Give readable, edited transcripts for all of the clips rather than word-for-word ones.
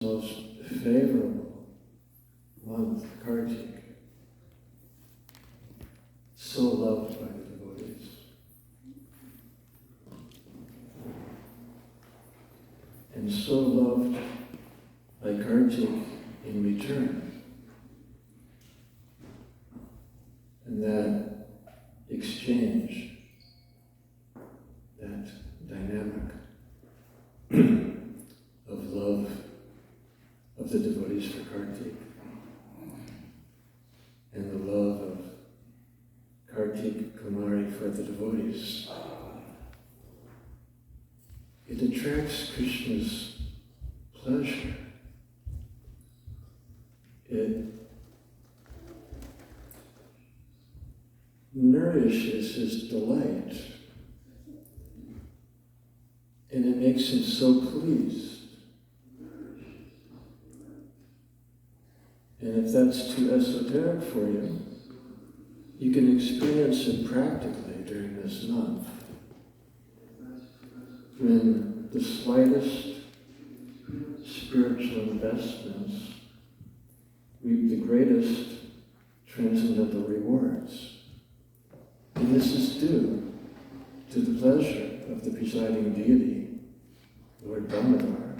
most favorable month, Kartik, so loved by the devotees. And so loved by Kartik in return. And that exchange, that dynamic of love of the devotees for Kartik and the love of Kartik Kumari for the devotees, it attracts Krishna's pleasure. It nourishes his delight, and it makes him so pleased. And if that's too esoteric for you, you can experience it practically during this month, when the slightest spiritual investments reap the greatest transcendental rewards. And this is due to the pleasure of the presiding deity, Lord Damodar,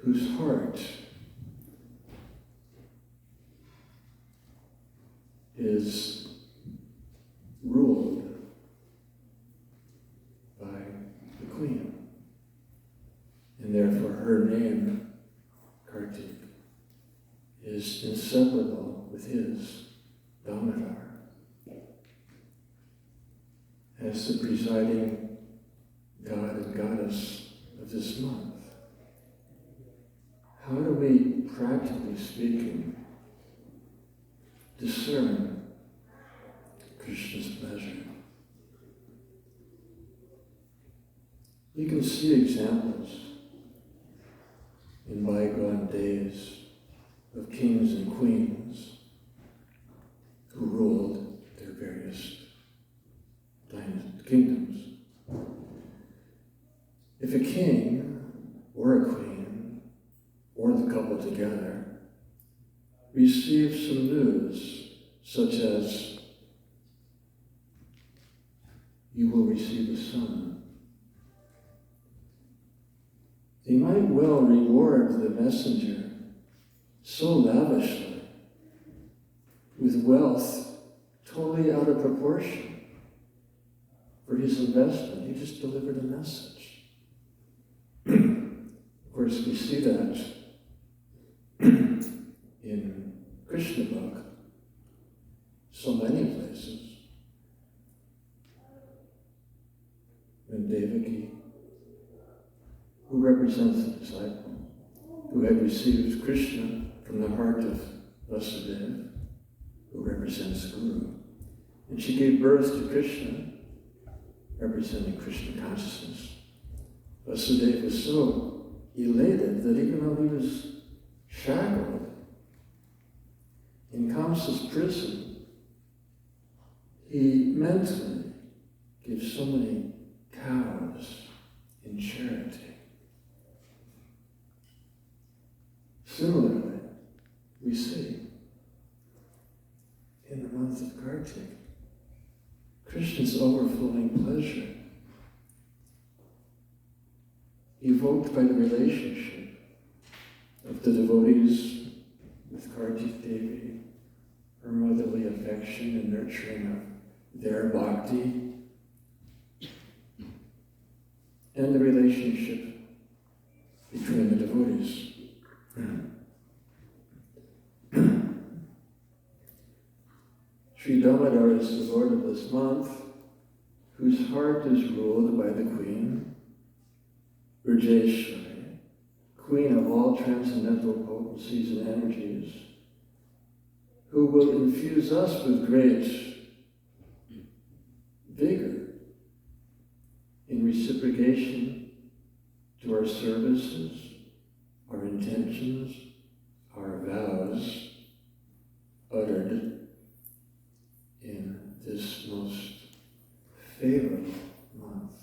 whose heart is ruled by the Queen, and therefore her name, Kartik, is inseparable with his, Damodar, as the presiding god and goddess of this month. How do we, practically speaking, discern Krishna's pleasure? You can see examples in bygone days of kings and queens who ruled their various kingdoms. If a king or a queen, or the couple together, receives some news, such as, you will receive a son, they might well reward the messenger so lavishly, with wealth totally out of proportion for his investment. He just delivered a message. Of course, we see that in Krishna book, so many places. When Devaki, who represents the disciple, who had received Krishna from the heart of Vasudeva, who represents the Guru, and she gave birth to Krishna, representing Krishna consciousness. Vasudeva was so elated that even though he was shackled in Kamsa's prison, he mentally gave so many cows in charity. Similarly, we see in the month of Kartik, Krishna's overflowing pleasure, evoked by the relationship of the devotees with Kartik Devi, her motherly affection and nurturing of their bhakti, and the relationship between the devotees. Sri Damodar is the Lord of this month, whose heart is ruled by the Queen, Vrajeshwari, Queen of all transcendental potencies and energies, who will infuse us with great vigor in reciprocation to our services, our intentions, our vows, uttered in this most favorable month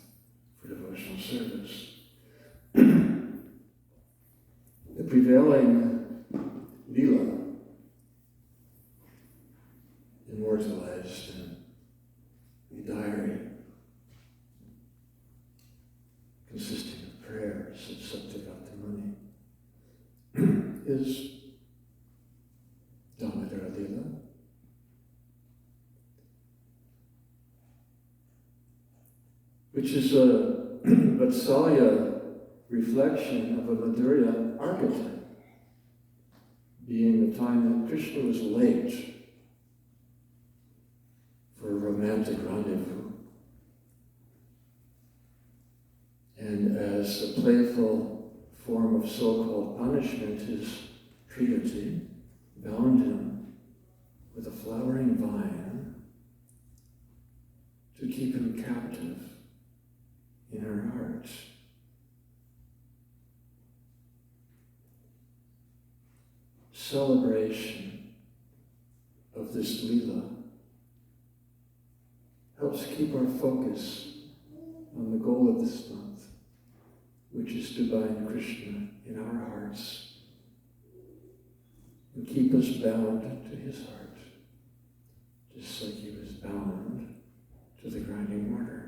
for devotional service. The prevailing Leela, immortalized in the diary, consisting of prayers of Satyavata Muni, is Damodara Leela. Which is a Vatsalya reflection of a Madhurya archetype, being the time that Krishna was late for a romantic rendezvous. And as a playful form of so-called punishment, his Priyati bound him with a flowering vine to keep him captive in her heart. Celebration of this Leela helps keep our focus on the goal of this month, which is to bind Krishna in our hearts and keep us bound to his heart, just like he was bound to the grinding mortar.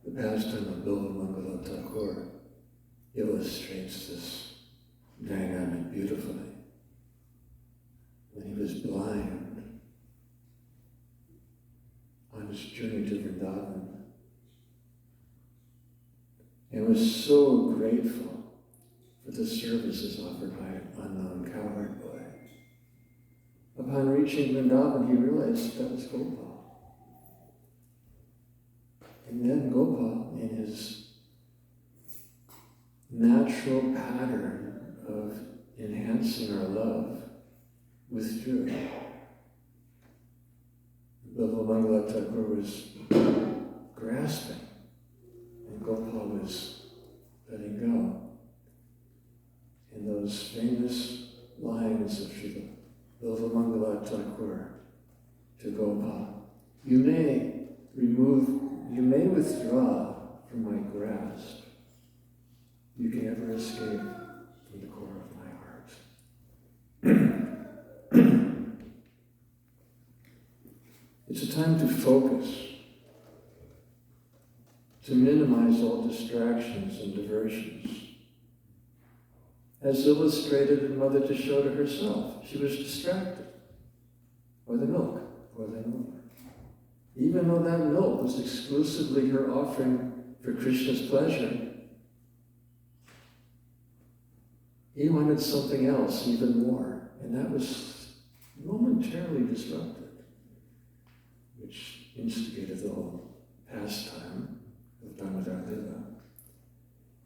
The pastime of Bilva Thakur illustrates this dynamic beautifully. When he was blind on his journey to Vrindaban, and was so grateful for the services offered by an unknown cowherd boy. Upon reaching Vrindaban, he realized that was Gopal. And then Gopal, in his natural pattern of enhancing our love, withdrew. Bilva Thakur was grasping, and Gopal was letting go. In those famous lines of Srila Bilva Thakur to Gopal, you may withdraw from my grasp. You can never escape from the core of my heart. It's a time to focus, to minimize all distractions and diversions. As illustrated in Mother Yashoda herself, she was distracted by the milk, boiling over. Even though that milk was exclusively her offering for Krishna's pleasure, he wanted something else even more, and that was momentarily disrupted, which instigated the whole pastime of Damodar Lila.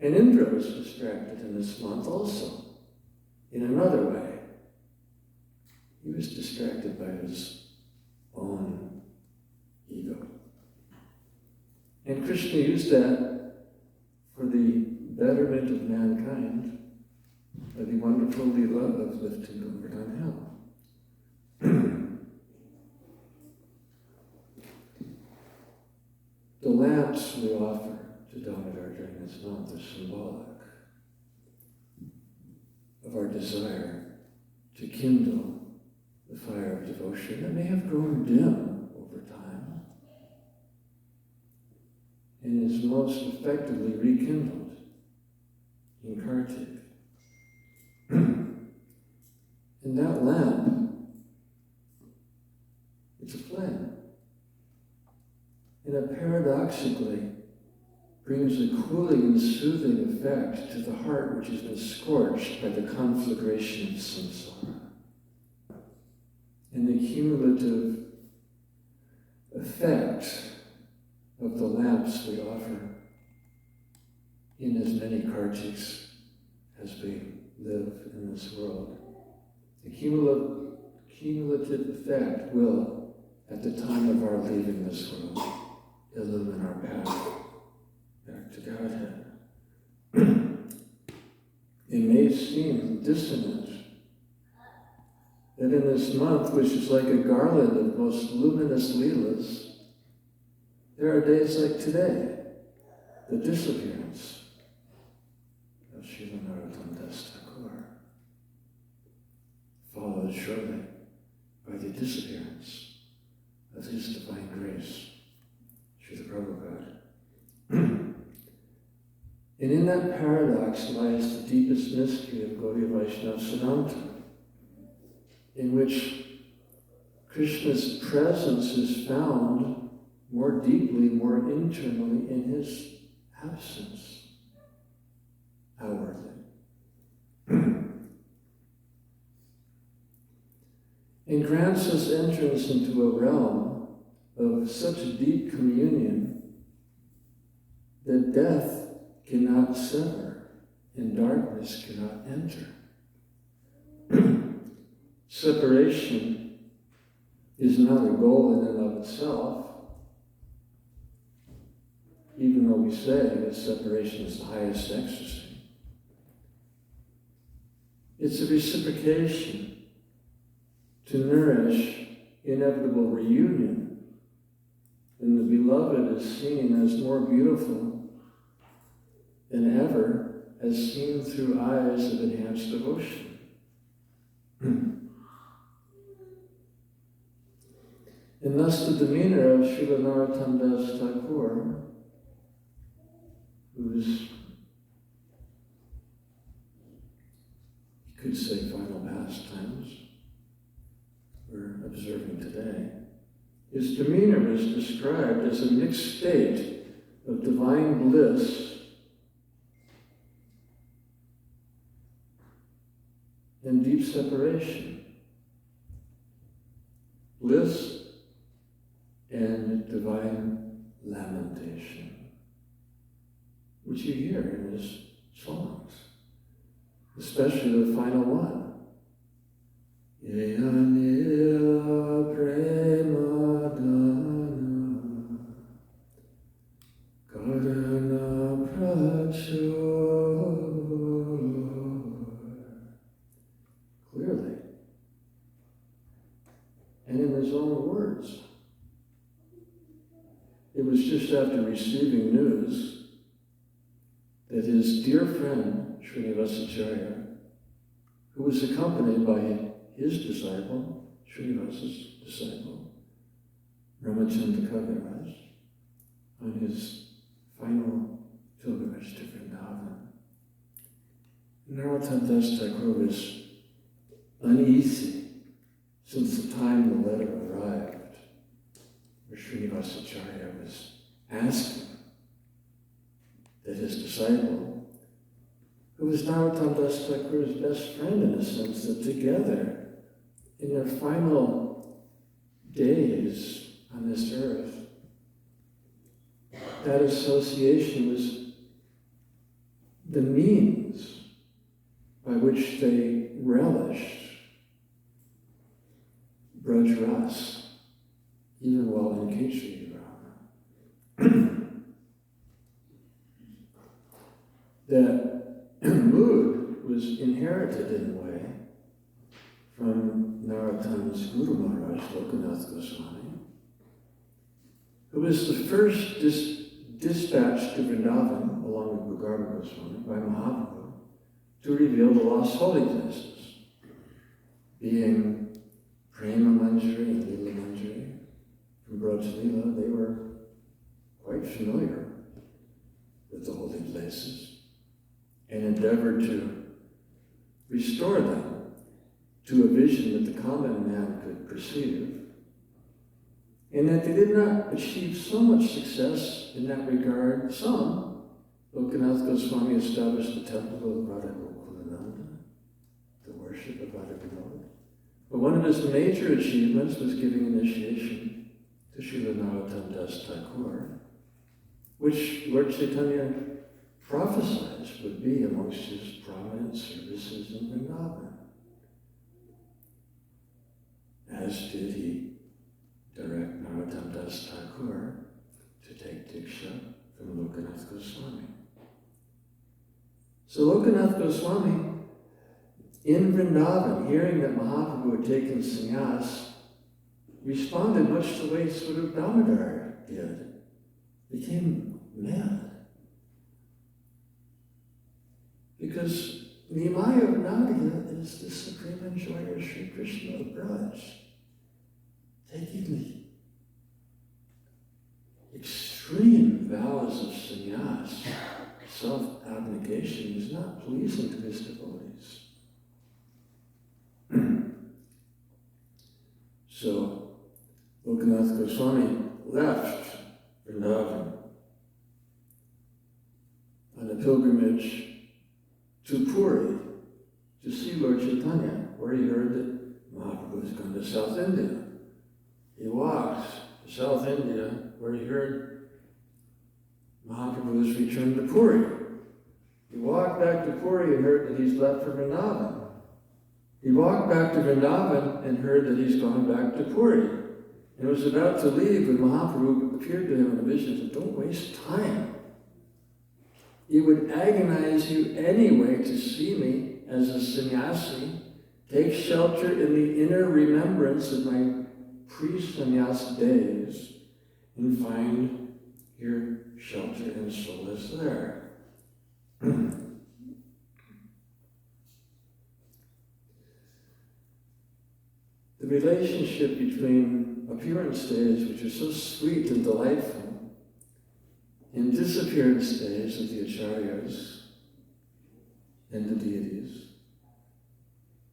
And Indra was distracted in this month also, in another way. He was distracted by his own ego. And Krishna used that for the betterment of mankind by the wonderful Leela of lifting Govardhan Hill. The lamps we offer to Damodar during this month are symbolic of our desire to kindle the fire of devotion that may have grown dim over time and is most effectively rekindled in Kartik. And that lamp, it's a flame. And it paradoxically brings a cooling and soothing effect to the heart which has been scorched by the conflagration of samsara. And the cumulative effect of the lamps we offer in as many Kartiks as we live in this world, the cumulative effect will, at the time of our leaving this world, illumine our path back to Godhead. It may seem dissonant that in this month, which is like a garland of most luminous leelas, there are days like today, the disappearance of Srila Narottam Das Thakur, followed shortly by the disappearance of His Divine Grace, Srila Prabhupada. And in that paradox lies the deepest mystery of Gaudiya Vaishnava Siddhanta, in which Krishna's presence is found more deeply, more internally in His absence, outwardly. And grants us entrance into a realm of such deep communion that death cannot sever and darkness cannot enter. Separation is not a goal in and of itself, even though we say that separation is the highest ecstasy. It's a reciprocation to nourish inevitable reunion, and the beloved is seen as more beautiful than ever, as seen through eyes of enhanced devotion. And thus the demeanor of Srila Narottam Das Thakur, whose, you could say, final pastimes we're observing today, his demeanor is described as a mixed state of divine bliss and deep separation. Bliss and divine lamentation, which you hear in his songs, especially the final one. Yanila prema dana karana prachor. Clearly. And in his own words. It was just after receiving news that his dear friend, Srinivasacharya, who was accompanied by his disciple, Srinivasa's disciple, Ramachandra Kaviraj, on his final pilgrimage to Vrindaban. Narottam Das Thakur was uneasy since the time the letter arrived, where Srinivasacharya was asking that his disciple, who was Narottam Das Thakur's best friend in a sense, that together, in their final days on this earth, that association was the means by which they relished Braj Ras, even while in Kechri Rama. That mood was inherited in a way from Narottam's Guru Maharaj, Lokanath Goswami, who was the first dispatched to Vrindavan, along with Bhugarva Goswami, by Mahaprabhu, to reveal the lost holy places, being Prema Manjari and Lila Manjari. From Braj Lila, they were quite familiar with the holy places and endeavored to restore them to a vision that the common man could perceive, and that they did not achieve so much success in that regard. Some, Lokanath Goswami established the temple of Radha Gokulananda, the worship of Radha Vinod. But one of his major achievements was giving initiation to Srila Narottam Das Thakur, which Lord Chaitanya prophesies would be amongst his prominent services in Vrindavan. As did he direct Narottam Das Thakur to take Diksha from Lokanath Goswami. So Lokanath Goswami, in Vrindavan, hearing that Mahaprabhu had taken sannyas, responded much the way Swarup Damodar did became mad. Because Nimaya Nadia is the supreme enjoyer, Sri Krishna of Braj. Taking the extreme vows of sannyas, self-abnegation, is not pleasing to his devotees. So, Lokanath Goswami left Vrindavan on a pilgrimage to Puri to see Lord Chaitanya, where he heard that Mahaprabhu was going to South India. He walked to South India, where he heard Mahaprabhu has returned to Puri. He walked back to Puri and heard that he's left for Vrindavan. He walked back to Vrindavan and heard that he's gone back to Puri. And was about to leave when Mahaprabhu appeared to him in a vision and said, "Don't waste time. It would agonize you anyway to see me as a sannyasi. Take shelter in the inner remembrance of my pre-sannyas days and find your shelter and solace there." The relationship between appearance days, which are so sweet and delightful, and disappearance days of the acharyas and the deities,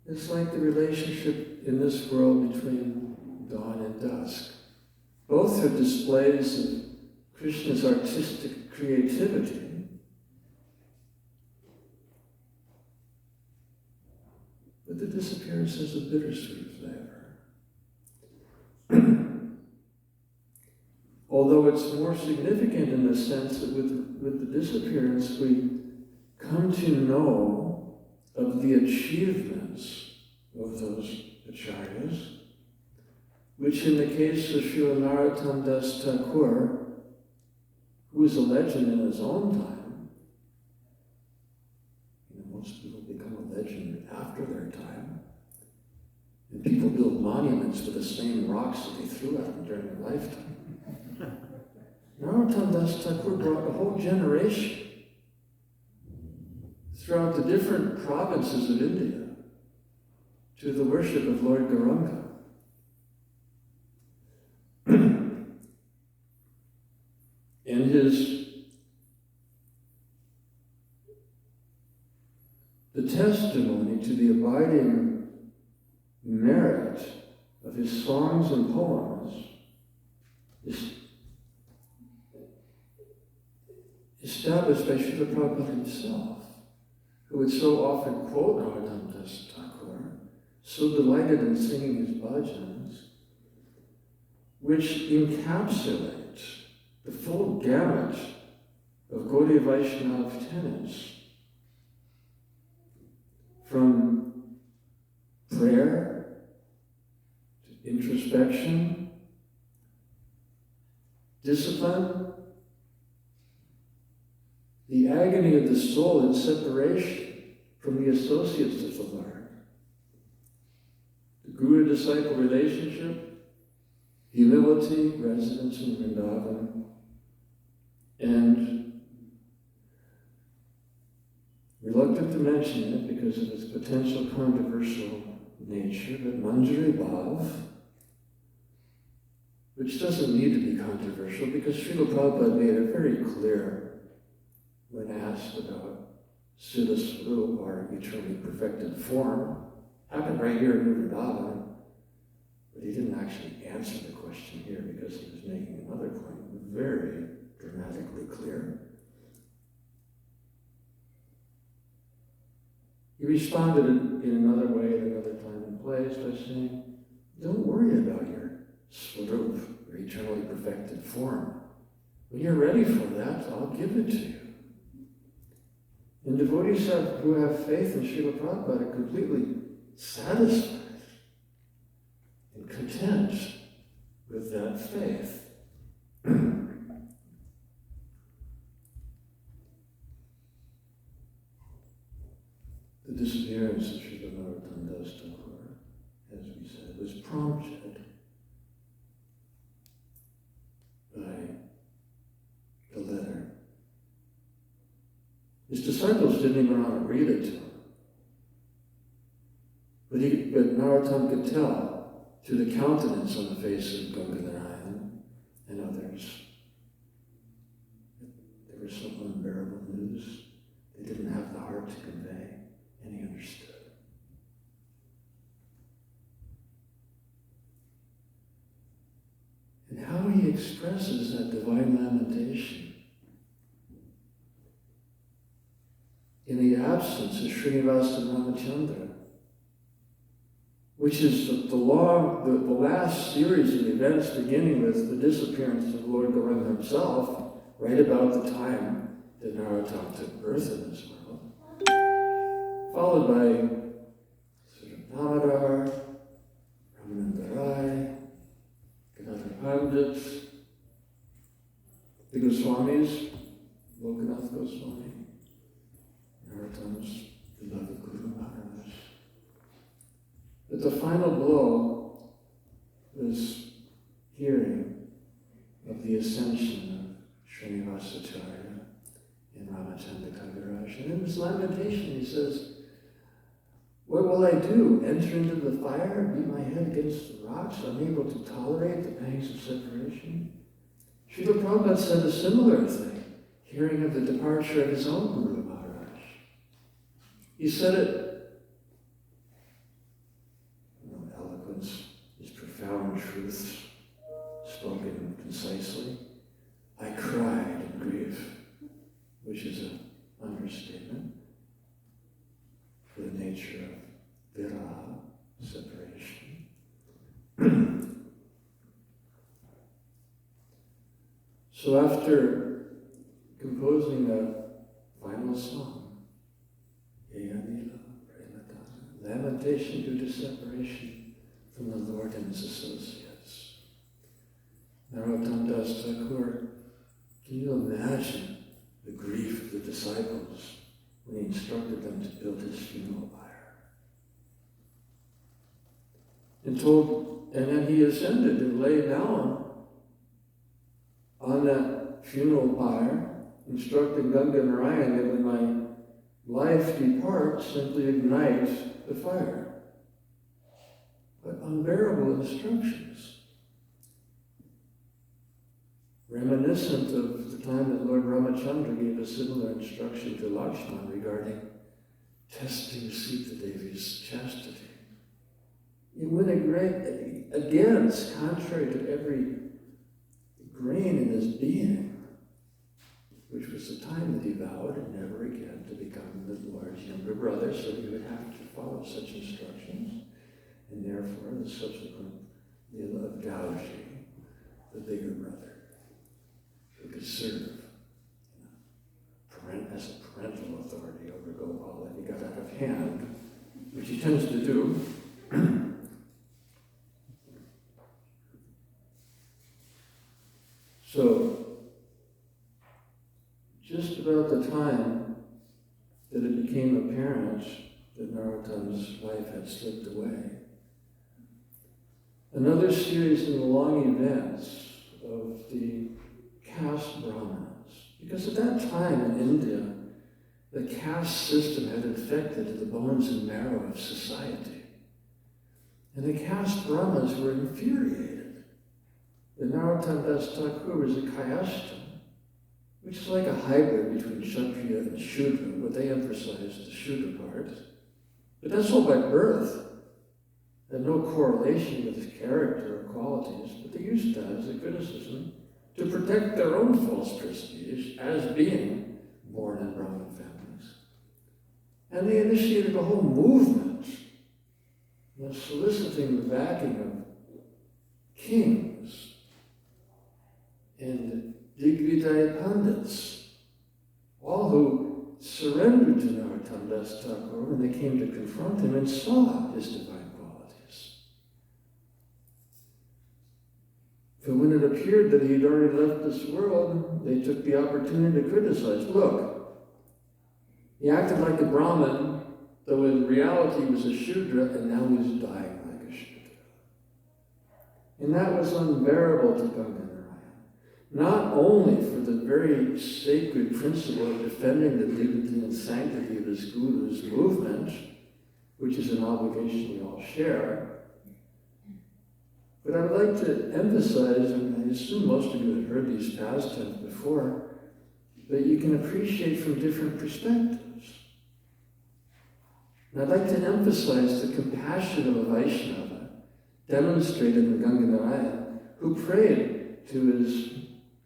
it's like the relationship in this world between dawn and dusk. Both are displays of Krishna's artistic creativity, but the disappearance has a bittersweet flavor. Although it's more significant in the sense that with the disappearance we come to know of the achievements of those acharyas, which in the case of Srila Narottam Das Thakur, who is a legend in his own time, most people become a legend after their time, and people build monuments with the same rocks that they threw at them during their lifetime. Narottam Das Thakur brought a whole generation throughout the different provinces of India to the worship of Lord Gauranga. And the testimony to the abiding merit of his songs and poems is established by Srila Prabhupada himself, who would so often quote Narottam Das Thakur, so delighted in singing his bhajans, which encapsulate the full gamut of Gaudiya Vaishnava tenets, from prayer to introspection, discipline, the agony of the soul in separation from the associates of the Lord, the guru-disciple relationship, humility, residence in Vrindavan, and reluctant to mention it because of its potential controversial nature, but Manjari Bhav, which doesn't need to be controversial because Srila Prabhupada made it very clear when asked about Siddha Swarup, our eternally perfected form, happened right here in Vrindavan, but he didn't actually answer the question here because he was making another point very dramatically clear. He responded in another way at another time and place by saying, don't worry about your Swarup, your eternally perfected form. When you're ready for that, I'll give it to you. And devotees who have faith in Srila Prabhupada are completely satisfied and content with that faith. The disappearance of Srila Narottam Das Thakur, as we said, was prompted by His disciples didn't even want to read it to him. But Narottam could tell through the countenance on the face of Gangadharayan and others that there was some unbearable news they didn't have the heart to convey, and he understood. And how he expresses that divine lamentation in the absence of Srinivasa and Ramachandra, which is the last series of events beginning with the disappearance of Lord Gauranga himself, right about the time that Narottam took birth in this world, followed by sort of Damodar, Ramanandarai, Gadadhar Pandits, the Goswamis, Lokanath Goswami, Narottam's beloved Guru Maharaj. But the final blow was hearing of the ascension of Srinivasacharya in Ramachandra Kaviraj. And in his lamentation he says, "What will I do? Enter into the fire, beat my head against the rocks, unable to tolerate the pangs of separation?" Srila Prabhupada said a similar thing, hearing of the departure of his own Guru Maharaj. He said it, his profound truths spoken concisely. "I cried in grief," which is an understatement for the nature of viraha, separation. So after composing that final song, lamentation due to separation from the Lord and his associates, Narottam Das Thakur, can you imagine the grief of the disciples when he instructed them to build his funeral pyre? And then he ascended and lay down on that funeral pyre, instructing Ganga Narayan that when my life departs, simply ignite the fire. But unbearable instructions, reminiscent of the time that Lord Ramachandra gave a similar instruction to Lakshman regarding testing Sita Devi's chastity. It went against, contrary to every grain in his being, which was the time that he vowed never again to become the Lord's younger brother, so he would have to follow such instructions. And therefore, the subsequent Lila of Gauji, the bigger brother, who could serve as a parental authority over Gopal if he got out of hand, which he tends to do. So, just about the time that it became apparent that Narottam's life had slipped away, another series of the long events of the caste Brahmanas. Because at that time in India, the caste system had infected the bones and marrow of society. And the caste Brahmanas were infuriated. The Narottam Das Thakur was a Kayashtan, which is like a hybrid between Kshatriya and Shudra, but they emphasized the Shudra part. But that's all by birth. Had no correlation with his character or qualities, but they used that as a criticism to protect their own false prestige as being born in Brahmin families. And they initiated a whole movement, soliciting the backing of kings and Digvijaya Pandits, all who surrendered to Narottam Das Thakur when they came to confront him and saw his divine qualities. But when it appeared that he had already left this world, they took the opportunity to criticize. Look, he acted like a Brahmin, though in reality he was a Shudra, and now he's dying like a Shudra. And that was unbearable to Ganga Narayan. not only for the very sacred principle of defending the dignity and sanctity of his Guru's movement, which is an obligation we all share, but I would like to emphasize, and I assume most of you have heard these past tense before, that you can appreciate from different perspectives. And I'd like to emphasize the compassion of a Vaishnava demonstrated in Ganganarayan, who prayed to his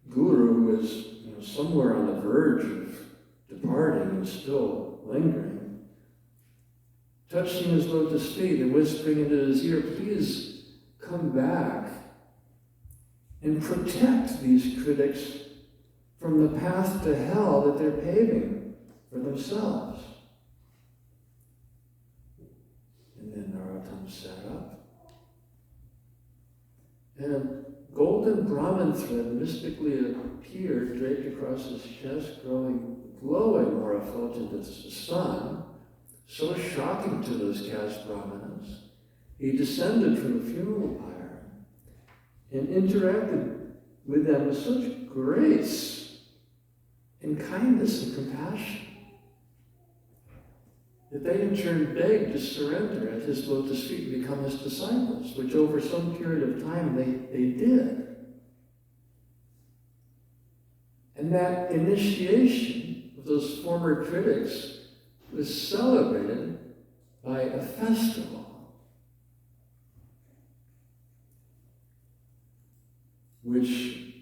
Guru, who was somewhere on the verge of departing and still lingering, touching his lotus feet and whispering into his ear, please come back and protect these critics from the path to hell that they're paving for themselves. And then Narottam sat up, and a golden Brahman thread mystically appeared, draped across his chest, glowing more effulgent as the sun, so shocking to those caste Brahmanas. He descended from the funeral pyre and interacted with them with such grace and kindness and compassion that they in turn begged to surrender at his lotus feet and become his disciples, which over some period of time they did. And that initiation of those former critics was celebrated by a festival, which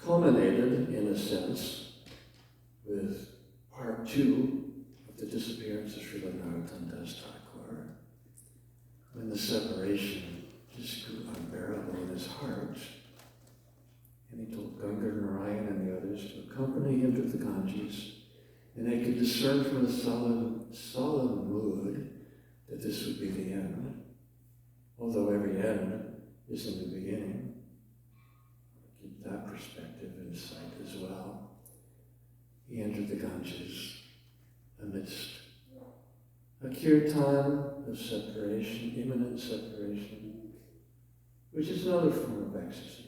culminated, in a sense, with part 2 of the disappearance of Srila Narottam Das Thakur, when the separation just grew unbearable in his heart. And he told Ganga Narayan and the others to accompany him to the Ganges, and they could discern from a solemn mood that this would be the end, although every end is in the beginning. Keep that perspective in sight as well. He entered the Ganges amidst a kirtan of separation, imminent separation, which is another form of ecstasy.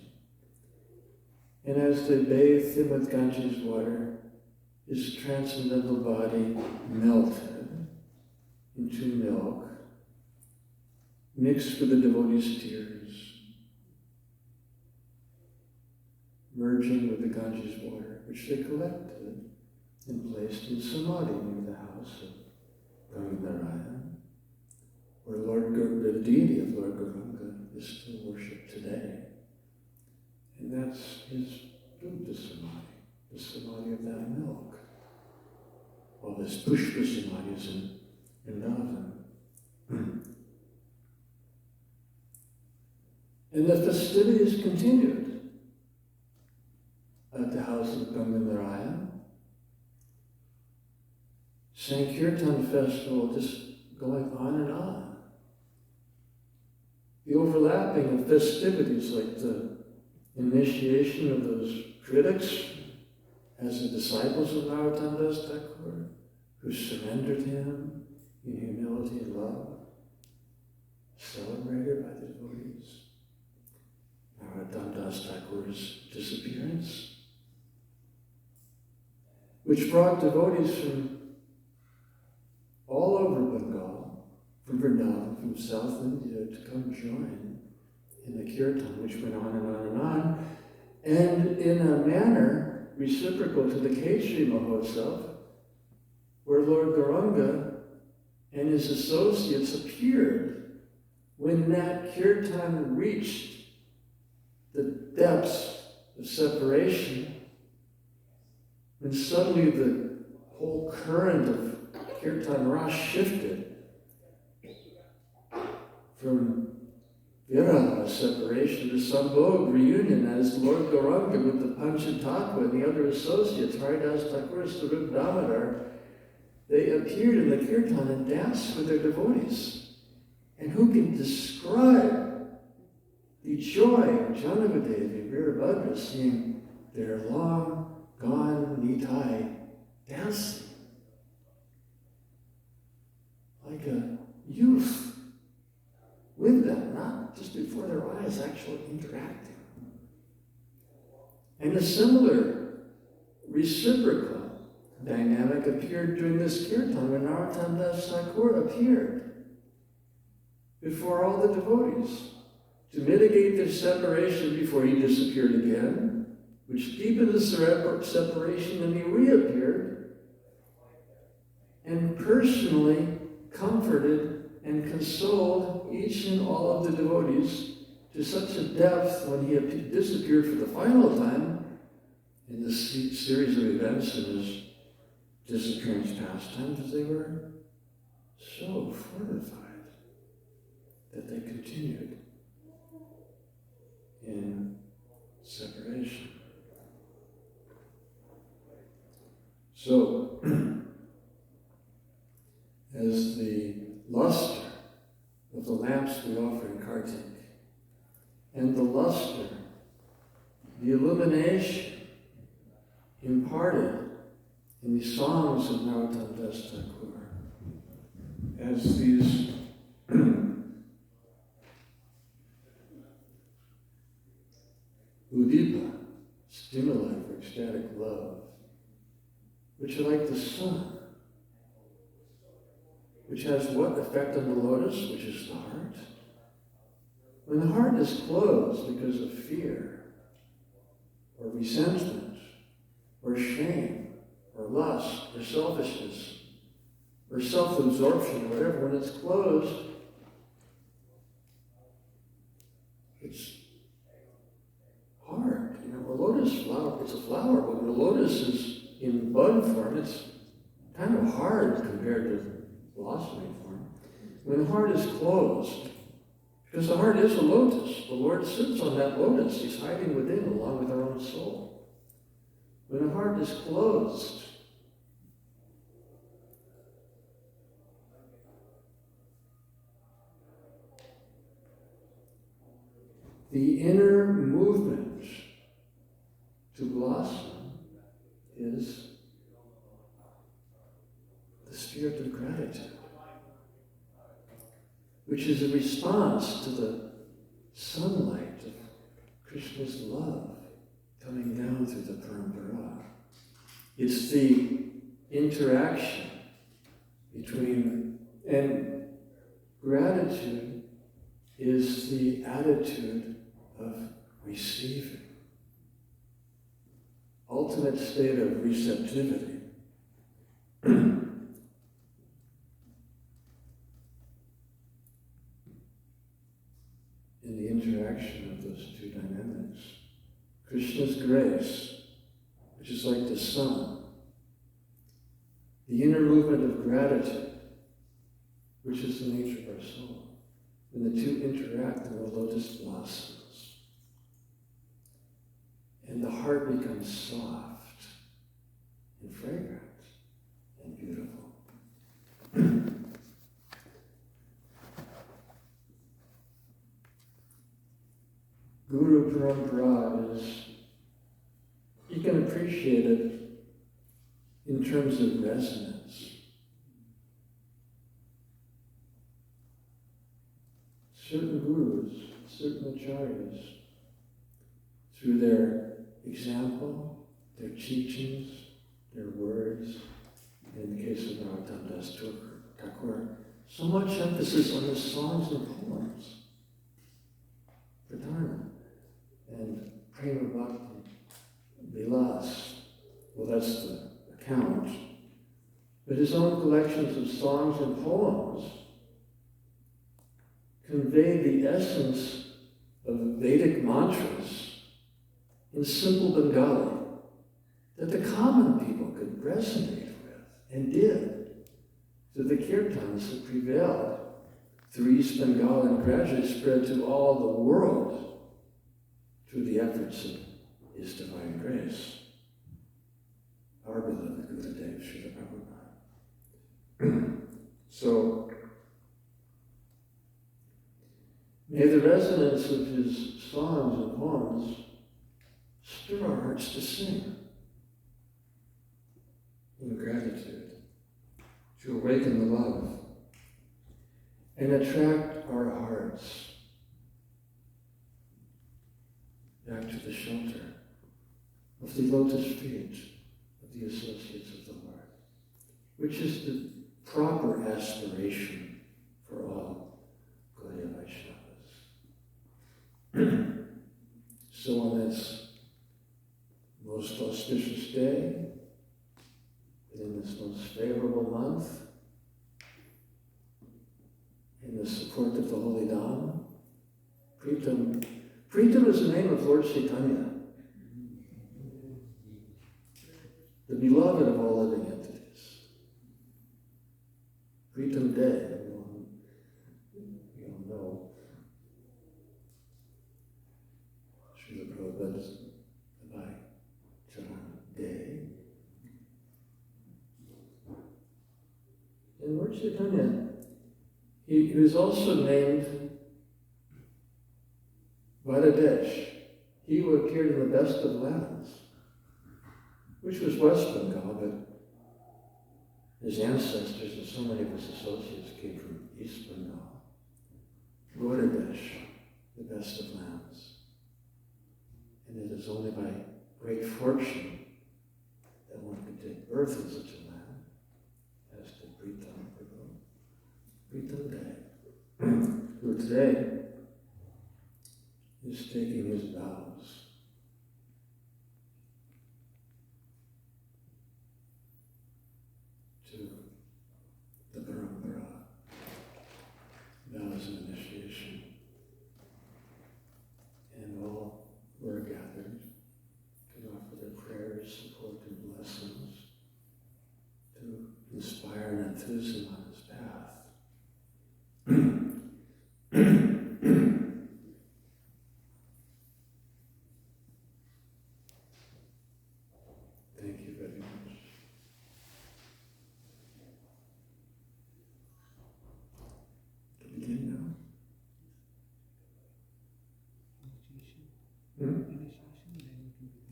And as they bathed him with Ganges water, his transcendental body melted into milk, mixed with the devotees' tears, merging with the Ganges water, which they collected and placed in samadhi near the house of Ganganarayan, where the deity of Lord Gauranga is still worshipped today. And that's his Dugdha Samadhi, the samadhi of that milk. While this Pushpa Samadhi is in Vrindaban. And the festivities continued at the house of Ganganarayan. Sankirtan festival just going on and on. The overlapping of festivities like the initiation of those critics as the disciples of Narottam Das Thakur, who surrendered him in humility and love, celebrated by the devotees. Narottam Das Thakur's disappearance, which brought devotees from all over Bengal, from Vrindaban, from South India, to come join in the kirtan, which went on and on and on, and in a manner reciprocal to the Khetri Mahotsav, where Lord Gauranga and his associates appeared when that kirtan reached the depths of separation, when suddenly the whole current of Kirtan Ras shifted from Viraha separation to Sambhog reunion, as Lord Gauranga with the Panchatattva and the other associates, Haridas Thakur, Sarup Damodar, they appeared in the kirtan and danced with their devotees. And who can describe the joy of Janavadevi and Virabhadra seeing their long gone Nitai dancing like a youth with them, not just before their eyes, actually interacting. And a similar reciprocal dynamic appeared during this kirtan when Narottam Das Thakur appeared before all the devotees to mitigate their separation before he disappeared again, which deepened the separation, and he reappeared and personally comforted and consoled each and all of the devotees to such a depth when he had disappeared for the final time in this series of events in his disappearance pastimes, as they were so fortified that they continued in separation. So, as the luster of the lamps we offer in Kartik, and the luster, the illumination imparted in the songs of Narottam Das Thakur, as these udipa, stimuli for ecstatic love, which are like the sun, which has what effect on the lotus, which is the heart? When the heart is closed because of fear, or resentment, or shame, or lust, or selfishness, or self-absorption, or whatever, when it's closed, it's hard. You know, a lotus flower, it's a flower, but when a lotus is in bud form, it's kind of hard compared to blossoming form. When the heart is closed, because the heart is a lotus, the Lord sits on that lotus, he's hiding within along with our own soul. When the heart is closed, the inner movement to blossom is the spirit of gratitude, which is a response to the sunlight of Krishna's love coming down through the parampara. It's the interaction between, and gratitude is the attitude of receiving, ultimate state of receptivity. In the interaction of those two dynamics. Krishna's grace, which is like the sun, the inner movement of gratitude, which is the nature of our soul. When the two interact, then the lotus blossoms. And the heart becomes soft and fragrant and beautiful. Guru Parampara is, you can appreciate it in terms of resonance. Certain gurus, certain acharyas, through their example, their teachings, their words, in the case of Narottam Das Thakur, so much emphasis on the songs and poems, Pradhana, and Prema Bhakti, Vilas, well that's the account, but his own collections of songs and poems convey the essence of Vedic mantras in simple Bengali that the common people could resonate with, and did, through the kirtans that prevailed through East Bengal and gradually spread to all the world through the efforts of His Divine Grace, our beloved Gurudev, Srila Prabhupada. So, may the resonance of his songs and poems stir our hearts to sing in gratitude, to awaken the love, and attract our hearts back to the shelter of the lotus feet of the associates of the Lord, which is the proper aspiration for all Gaudiya Vaishnavas. So on this most auspicious day, in this most favorable month, in the support of the Holy Dham, Pritam. Pritam is the name of Lord Chaitanya, the beloved of all living entities. Pritam Day, we all know. Srila Prabhupada's Bhai Charan Day. And Lord Chaitanya, he was also named Vadadesh, he who appeared in the best of lands, which was West Bengal, but his ancestors and so many of his associates came from East Bengal. Vadadesh, the best of lands. And it is only by great fortune that one could take birth in such a land, as did Pritam Prabhu. Pritam Day, who today is taking his vows to the Parampara, vows of initiation, and all who are gathered to offer their prayers, support, and blessings to inspire and enthuse him on his path. Thank you very much. To begin now.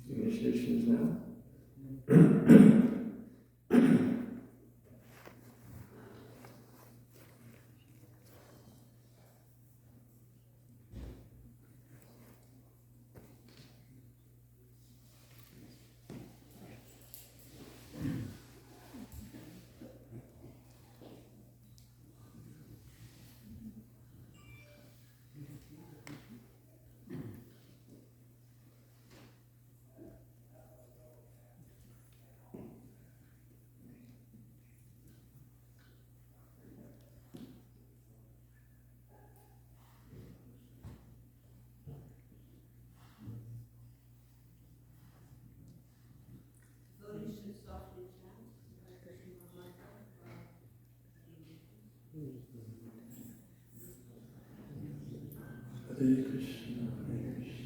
Initiation is now. Hare Krishna,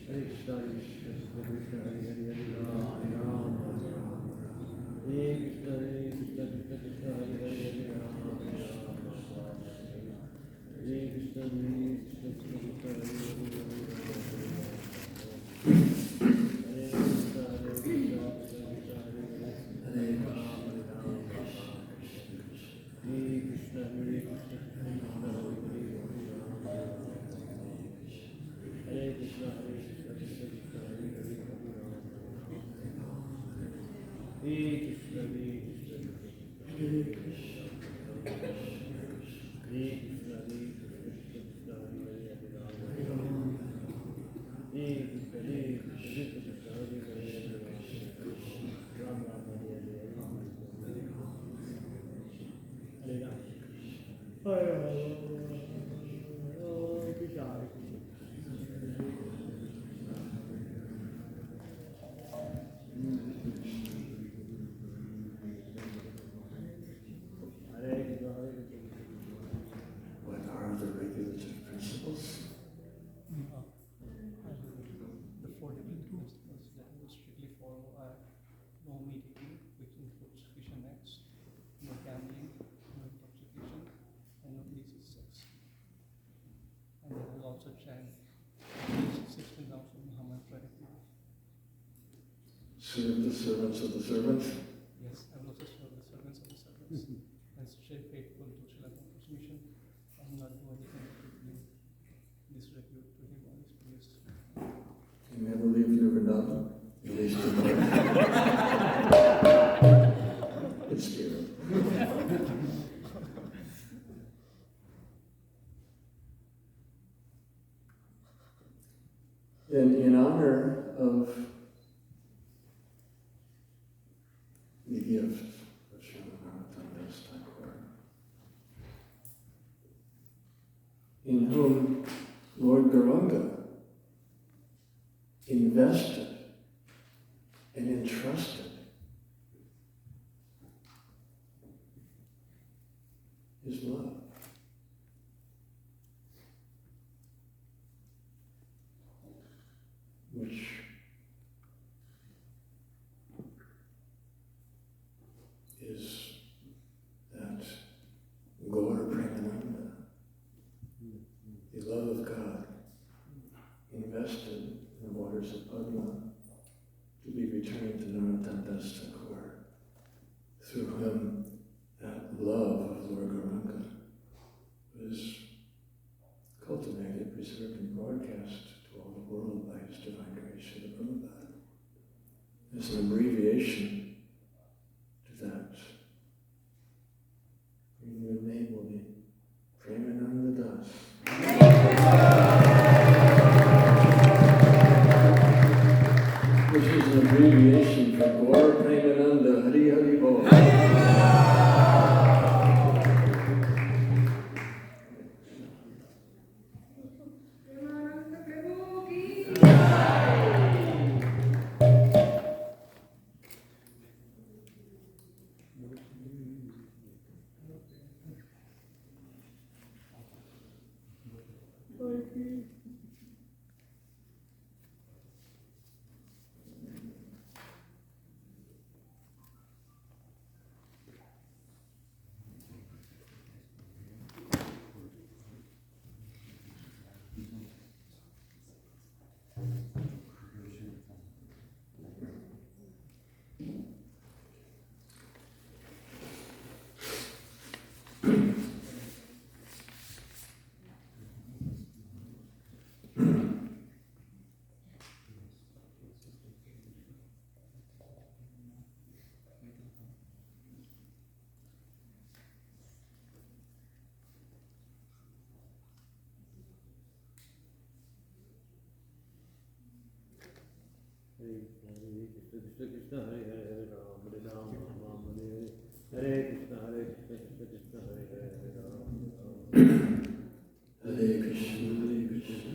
Hare Krishna, Krishna Hare Hare, Rama Rama, Hare Krishna, Krishna Hare Hare, Rama Rama, Hare Krishna, Krishna Hare What are the regulative principles? The 4 different principles that we strictly follow are no meat eating, which includes fish and eggs, no gambling, no intoxication, and no illicit sex. And they will also chant 16 rounds of Muhammad radically. Serve the servants of the servants. Yes, I will also serve the servants of the servants and stay faithful to Srila Prabhupada's mission and not do anything that would bring disrepute to him or his priest. You never leave your Vrindaban. You least in spirit. And in honor of the gift of Srila Thakur, in whom Lord Gauranga invested and entrusted his love. Which is that Gaur Premananda, the love of God, invested in the waters of Padma to be returned to Narottam Das Thakur, through whom that love of Lord Gauranga was cultivated, preserved, and broadcast to all the world by His Divine Grace Srila Prabhupada. As an abbreviation to that, your name will be Premananda Das. Which is an abbreviation for Gaur Premananda Hari Hari Bol. Krishna Krishna Hare Hare Hare Ram Hare Ram Ram Hare Hare Hare Krishna Krishna Krishna Hare Hare Hare Ram Hare Krishna Krishna Krishna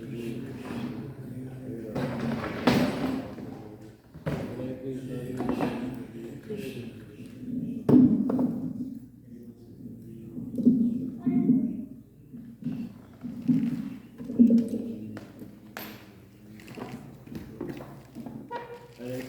Hare Ram Hare Krishna Krishna Krishna Hare